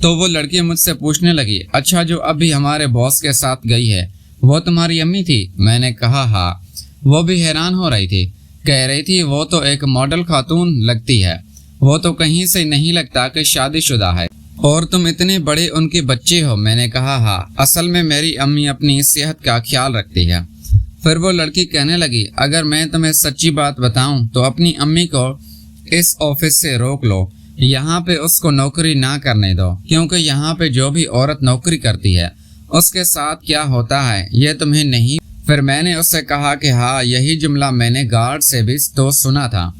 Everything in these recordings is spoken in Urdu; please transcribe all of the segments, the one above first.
تو وہ لڑکی مجھ سے پوچھنے لگی، اچھا جو ابھی ہمارے باس کے ساتھ گئی ہے وہ تمہاری امی تھی؟ میں نے کہا ہاں۔ وہ بھی حیران ہو رہی تھی، کہہ رہی تھی وہ تو ایک ماڈل خاتون لگتی ہے، وہ تو کہیں سے نہیں لگتا کہ شادی شدہ ہے، اور تم اتنے بڑے ان کے بچے ہو۔ میں نے کہا ہاں، اصل میں میری امی اپنی صحت کا خیال رکھتی ہے۔ پھر وہ لڑکی کہنے لگی، اگر میں تمہیں سچی بات بتاؤں تو اپنی امی کو اس آفس سے روک لو، یہاں پہ اس کو نوکری نہ کرنے دو، کیونکہ یہاں پہ جو بھی عورت نوکری کرتی ہے اس کے ساتھ کیا ہوتا ہے یہ تمہیں نہیں۔ پھر میں نے اس سے کہا کہ ہاں، یہی جملہ میں نے گارڈ سے بھی تو سنا تھا،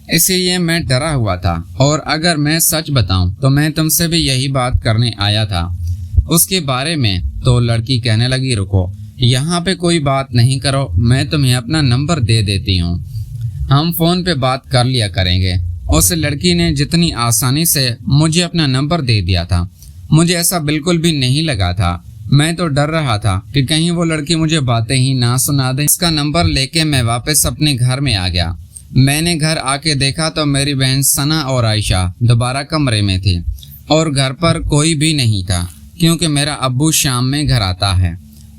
اسی لیے میں ڈرا ہوا تھا، اور اگر میں سچ بتاؤں تو میں تم سے بھی یہی بات کرنے آیا تھا اس کے بارے میں۔ تو لڑکی کہنے لگی، رکو، یہاں پہ کوئی بات نہیں کرو، میں تمہیں اپنا نمبر دے دیتی ہوں، ہم فون پہ بات کر لیا کریں گے۔ اس لڑکی نے جتنی آسانی سے مجھے اپنا نمبر دے دیا تھا، مجھے ایسا بالکل بھی نہیں لگا تھا، میں تو ڈر رہا تھا کہ کہیں وہ لڑکی مجھے باتیں ہی نہ سنا دے۔ اس کا نمبر لے کے میں واپس اپنے گھر میں آ گیا۔ میں نے گھر آ کے دیکھا تو میری بہن ثنا اور عائشہ دوبارہ کمرے میں تھی، اور گھر پر کوئی بھی نہیں تھا، کیونکہ میرا ابو شام میں گھر آتا ہے۔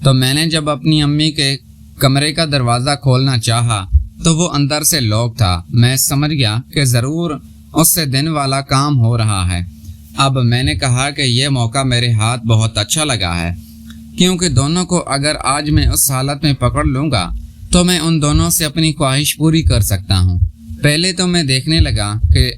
تو میں نے جب اپنی امی کے کمرے کا دروازہ کھولنا چاہا تو وہ اندر سے لاک تھا۔ میں سمجھ گیا کہ ضرور اس سے دن والا کام ہو رہا ہے۔ اب میں نے کہا کہ یہ موقع میرے ہاتھ بہت اچھا لگا ہے، کیونکہ دونوں کو اگر آج میں اس حالت میں پکڑ لوں گا تو میں ان دونوں سے اپنی خواہش پوری کر سکتا ہوں۔ پہلے تو میں دیکھنے لگا کہ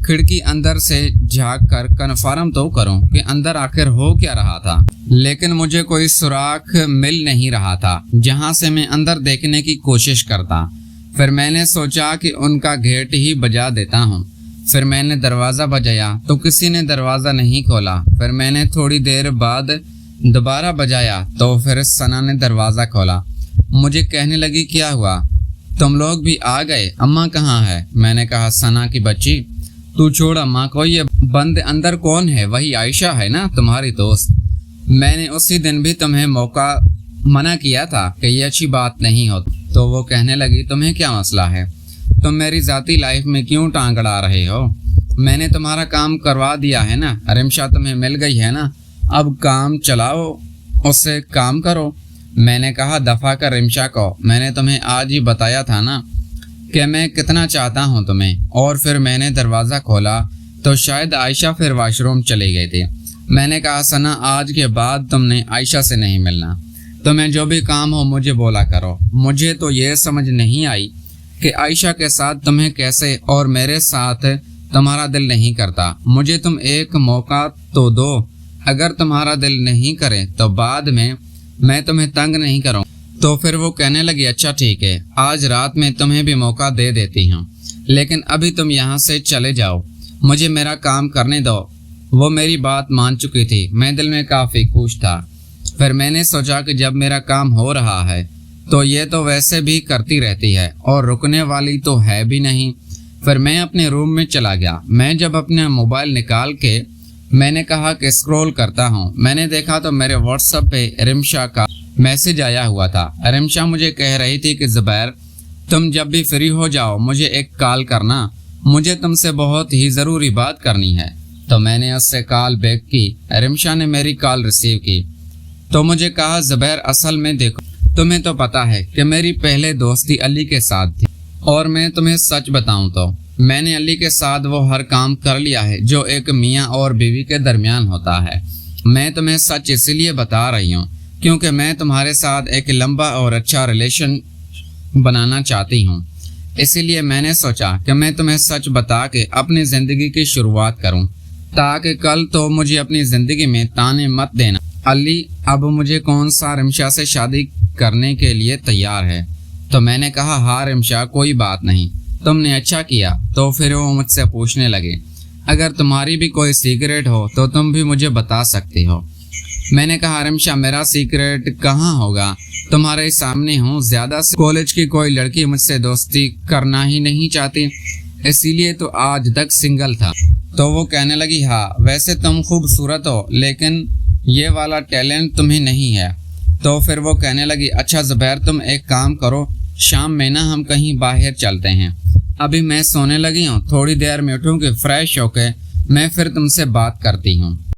کھڑکی اندر سے جھانک کر کنفرم تو کروں کہ اندر آخر ہو کیا رہا تھا، لیکن مجھے کوئی سوراخ مل نہیں رہا تھا جہاں سے میں اندر دیکھنے کی کوشش کرتا۔ پھر میں نے سوچا کہ ان کا گیٹ ہی بجا دیتا ہوں۔ پھر میں نے دروازہ بجایا تو کسی نے دروازہ نہیں کھولا۔ پھر میں نے تھوڑی دیر بعد دوبارہ بجایا تو پھر ثنا نے دروازہ کھولا۔ مجھے کہنے لگی، کیا ہوا، تم لوگ بھی آ گئے، اماں کہاں ہے؟ میں نے کہا، ثنا کی بچی، تو چھوڑ اماں کو، یہ بند اندر کون ہے؟ وہی عائشہ ہے نا، تمہاری دوست۔ میں نے اسی دن بھی تمہیں موقع منع کیا تھا کہ یہ اچھی بات نہیں ہوتی۔ تو وہ کہنے لگی، تمہیں کیا مسئلہ ہے؟ تم میری ذاتی لائف میں کیوں ٹانگ اڑا رہے ہو؟ میں نے تمہارا کام کروا دیا ہے نا، رمشا تمہیں مل گئی ہے نا، اب کام چلاؤ، اس سے کام کرو۔ میں نے کہا، دفع کر رمشا کو، میں نے تمہیں آج ہی بتایا تھا نا کہ میں کتنا چاہتا ہوں تمہیں۔ اور پھر میں نے دروازہ کھولا تو شاید عائشہ پھر واش روم چلی گئی تھی۔ میں نے کہا، ثنا، آج کے بعد تم نے عائشہ سے نہیں ملنا، تمہیں جو بھی کام ہو مجھے بولا کرو۔ مجھے تو یہ سمجھ نہیں آئی کہ عائشہ کے ساتھ تمہیں کیسے اور میرے ساتھ تمہارا دل نہیں کرتا۔ مجھے تم ایک موقع تو دو، اگر تمہارا دل نہیں کرے تو بعد میں تمہیں تنگ نہیں کروں۔ تو پھر وہ کہنے لگی، اچھا ٹھیک ہے، آج رات میں تمہیں بھی موقع دے دیتی ہوں، لیکن ابھی تم یہاں سے چلے جاؤ، مجھے میرا کام کرنے دو۔ وہ میری بات مان چکی تھی، میں دل میں کافی خوش تھا۔ پھر میں نے سوچا کہ جب میرا کام ہو رہا ہے تو یہ تو ویسے بھی کرتی رہتی ہے اور رکنے والی تو ہے بھی نہیں۔ پھر میں اپنے روم میں چلا گیا۔ میں جب اپنا موبائل نکال کے میں نے کہا کہ اسکرول کرتا ہوں، میں نے دیکھا تو میرے واٹس ایپ پہ رمشا کا میسج آیا ہوا تھا۔ رمشا مجھے کہہ رہی تھی کہ زبیر، تم جب بھی فری ہو جاؤ مجھے ایک کال کرنا، مجھے تم سے بہت ہی ضروری بات کرنی ہے۔ تو میں نے اس سے کال بیک کی۔ رمشا نے میری کال ریسیو کی تو مجھے کہا، زبیر، اصل میں دیکھو، تمہیں تو پتا ہے کہ میری پہلے دوستی علی کے ساتھ تھی، اور میں تمہیں سچ بتاؤں تو میں نے علی کے ساتھ وہ ہر کام کر لیا ہے جو ایک میاں اور بیوی کے درمیان ہوتا ہے۔ میں تمہیں سچ اسی لیے بتا رہی ہوں کیونکہ میں تمہارے ساتھ ایک لمبا اور اچھا ریلیشن بنانا چاہتی ہوں، اسی لیے میں نے سوچا کہ میں تمہیں سچ بتا کے اپنی زندگی کی شروعات کروں، تاکہ کل تو مجھے اپنی زندگی میں تانے مت دینا۔ علی اب مجھے کون سا رمشا سے شادی کرنے کے لیے تیار ہے؟ تو میں نے کہا، ہاں رمشا، کوئی بات نہیں، تم نے اچھا کیا۔ تو پھر وہ مجھ سے پوچھنے لگے، اگر تمہاری بھی کوئی سیکریٹ ہو تو تم بھی مجھے بتا سکتے ہو۔ میں نے کہا، رمشا، میرا سیکریٹ کہاں ہوگا، تمہارے سامنے ہوں، زیادہ سے کالج کی کوئی لڑکی مجھ سے دوستی کرنا ہی نہیں چاہتی، اسی لیے تو آج تک سنگل تھا۔ تو وہ کہنے لگی، ہاں ویسے تم خوبصورت ہو لیکن یہ والا ٹیلنٹ تمہیں نہیں ہے۔ تو پھر وہ کہنے لگی، اچھا زبیر، تم ایک کام کرو، شام میں نا ہم کہیں باہر چلتے ہیں، ابھی میں سونے لگی ہوں، تھوڑی دیر میں اٹھوں گی، فریش ہو کے میں پھر تم سے بات کرتی ہوں۔